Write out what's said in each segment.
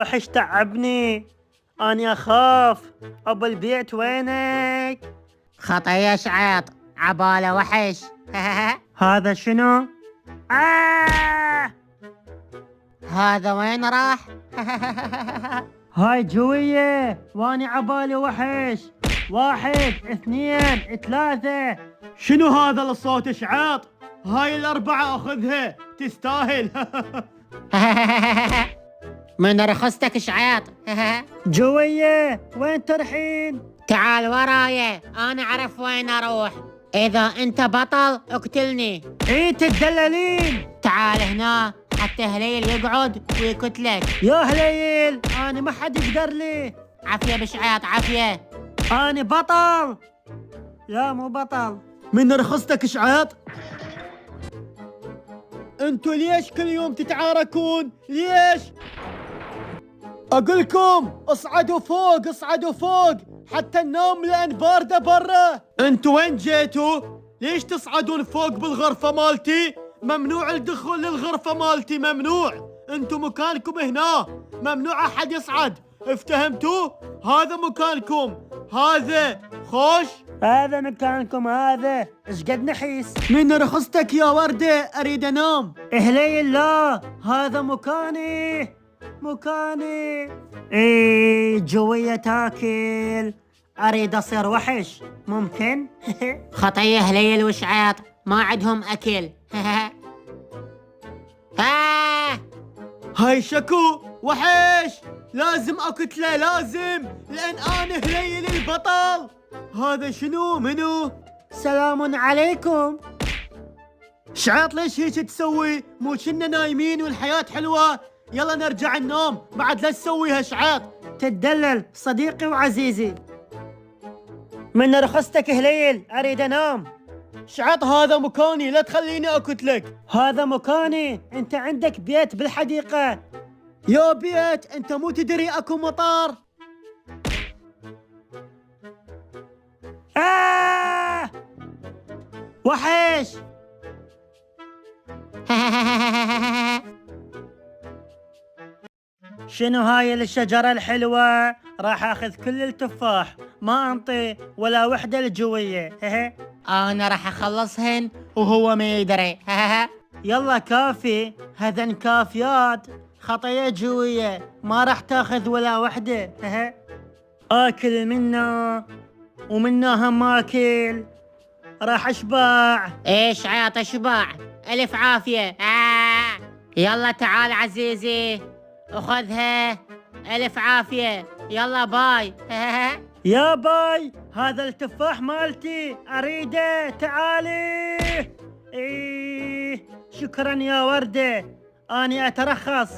وحش تعبني. أنا أخاف. أبو البيت وينك؟ خطية شعيط عبالة وحش. هذا شنو؟ هذا وين راح؟ هاي جوية واني عبالي وحش. 1 2 3. شنو هذا الصوت شعاط؟ هاي الأربعة أخذها تستاهل. من رخصتك شعيط. جوية وين ترحين؟ تعال ورايا، أنا أعرف وين أروح. إذا أنت بطل اقتلني. ايه تدللين. تعال هنا حتى هليل يقعد ويقتلك. يا هليل أنا ما حد يقدر لي. عافية بشعيط عافية. أنا بطل. لا مو بطل. من رخصتك شعاط؟ انتوا ليش كل يوم تتعاركون؟ ليش؟ اقولكم اصعدوا فوق اصعدوا فوق حتى ننام لان باردة برا. انتوا وين جيتوا؟ ليش تصعدون فوق بالغرفة مالتي؟ ممنوع الدخول للغرفة مالتي، ممنوع. انتوا مكانكم هنا، ممنوع احد يصعد، افتهمتوا؟ هذا مكانكم، هذا خوش. هذا مكانكم هذا. ايش قد نحيس؟ من رخصتك يا وردة؟ اريد انام. هليل لا، هذا مكاني. مكاني. ايه جوية تاكل. اريد اصير وحش، ممكن؟ خطية هليل وشعيط ما عندهم أكل. هاي شكو وحش، لازم اقتله لازم، لان انا هليل البطل. هذا شنو منو؟ سلام عليكم. شعاط ليش هيك تسوي؟ مو كنا نايمين والحياة حلوة؟ يلا نرجع ننام، بعد لا تسويها شعاط. تدلل صديقي وعزيزي. من رخصتك هليل اريد انام. شعاط هذا مكاني، لا تخليني اقتلك. هذا مكاني، انت عندك بيت بالحديقة. يا بيت انت مو تدري اكو مطار؟ وحش. شنو هاي الشجرة الحلوة؟ راح اخذ كل التفاح، ما انطي ولا وحدة الجوية. أنا راح أخلصهن وهو ما يدري. يلا كافي، هذن كافيات. خطية جوية ما راح تاخذ ولا وحدة. اكل منا ومنا هم اكل، راح اشبع. إيش عيط اشبع. ألف عافية. يلا تعال عزيزي أخذها. ألف عافية. يلا باي. يا باي، هذا التفاح مالتي اريده، تعالي. ايه شكرا يا وردة، اني اترخص.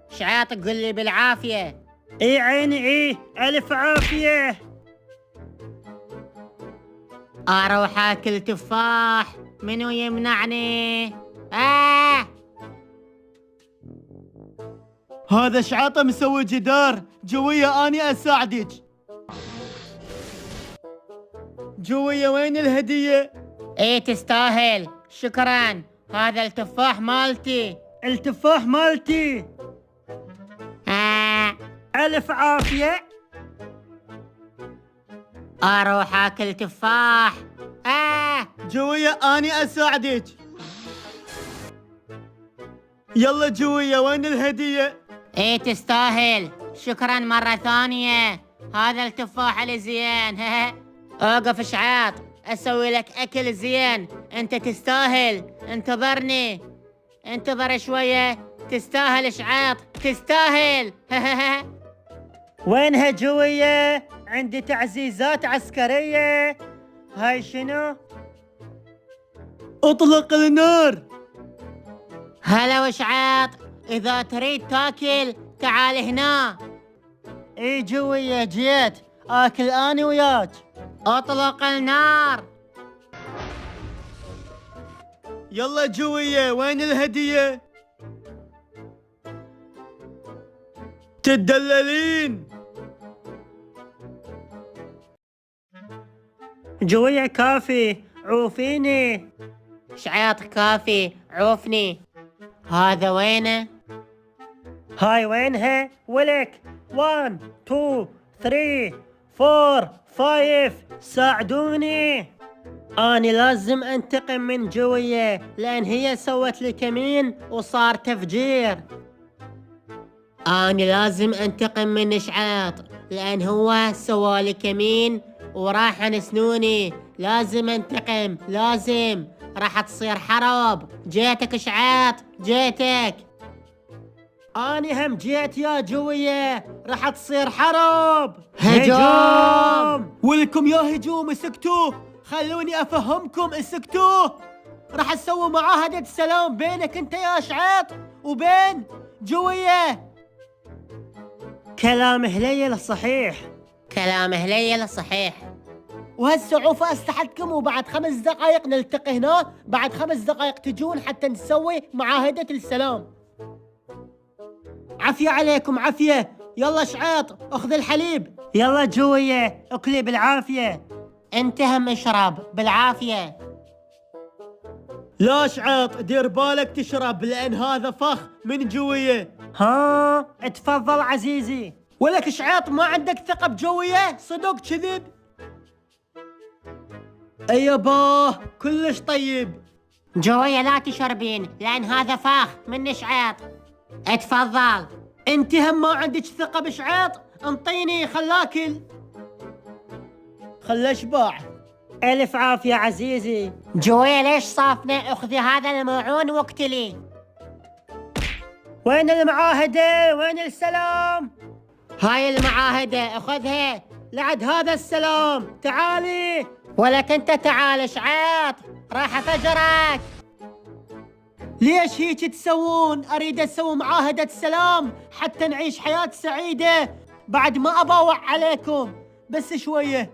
شعيط قل لي بالعافية. ايه عيني ايه، الف عافية. أروح أكل تفاح، منو يمنعني؟ هذا شعاطه مسوي جدار. جوية اني اساعدك. جوية وين الهدية؟ إيه تستاهل، شكرا. هذا التفاح مالتي. التفاح مالتي. الف عافية. أروح أكل تفاح. جوية اني اساعدك. يلا جوية وين الهدية؟ إيه تستاهل، شكرا مرة ثانية. هذا التفاح الزين. اوقف شعاط، أسوي لك أكل زين. أنت تستاهل، انتظرني. انتظر شوية، تستاهل شعاط، تستاهل. وينها جوية؟ عندي تعزيزات عسكرية. هاي شنو؟ اطلق النار. هلا وشعاط، إذا تريد تاكل تعال هنا. ايه جوية جيت اكل اني وياك. اطلق النار. يلا جوية وين الهدية؟ تدللين. جوية كافي، عوفيني. شعيط كافي، عوفني. هذا وينه؟ هاي وينها؟ ولك 1 2 3 4 5 ساعدوني. أنا لازم أنتقم من جوية لأن هي سوت لي كمين وصار تفجير. أنا لازم أنتقم من شعيط لأن هو سوالي كمين وراح عن سنوني. لازم أنتقم، لازم. راح تصير حرب. جيتك شعيط، جيتك. أنا هم جيت يا جوية، راح تصير حرب. هجوم! ولكم يا هجوم، اسكتوا، خلوني افهمكم، اسكتوا. راح اسوي معاهدة سلام بينك انت يا شعيط وبين جوية. كلام هليل صحيح. كلام هليل صحيح. وهسه عوفة اسلحتكم وبعد 5 دقائق نلتقي هنا. بعد 5 دقائق تجون حتى نسوي معاهدة السلام. عافية عليكم، عافية. يلا شعيط اخذ الحليب. يلا جوية اكلي بالعافية. انت هم اشرب بالعافية. لا شعيط، دير بالك تشرب لان هذا فخ من جوية. ها اتفضل عزيزي. ولك شعيط ما عندك ثقة بجوية؟ صدق كذب؟ ايباه كلش طيب. جوية لا تشربين لأن هذا فاخ من شعيط. اتفضل. انت هم ما عندك ثقة بشعيط؟ انطيني خلاكل. خله اشبع. ألف عافية عزيزي. جوية ليش صافنة؟ اخذي هذا الماعون واقتلي. وين المعاهدة؟ وين السلام؟ هاي المعاهدة اخذها. لعد هذا السلام، تعالي. ولك انت تعال شعيط، راح افجرك. ليش هيك تسوون؟ اريد اسوي معاهدة سلام حتى نعيش حياة سعيدة بعد ما اباوع عليكم. بس شوية.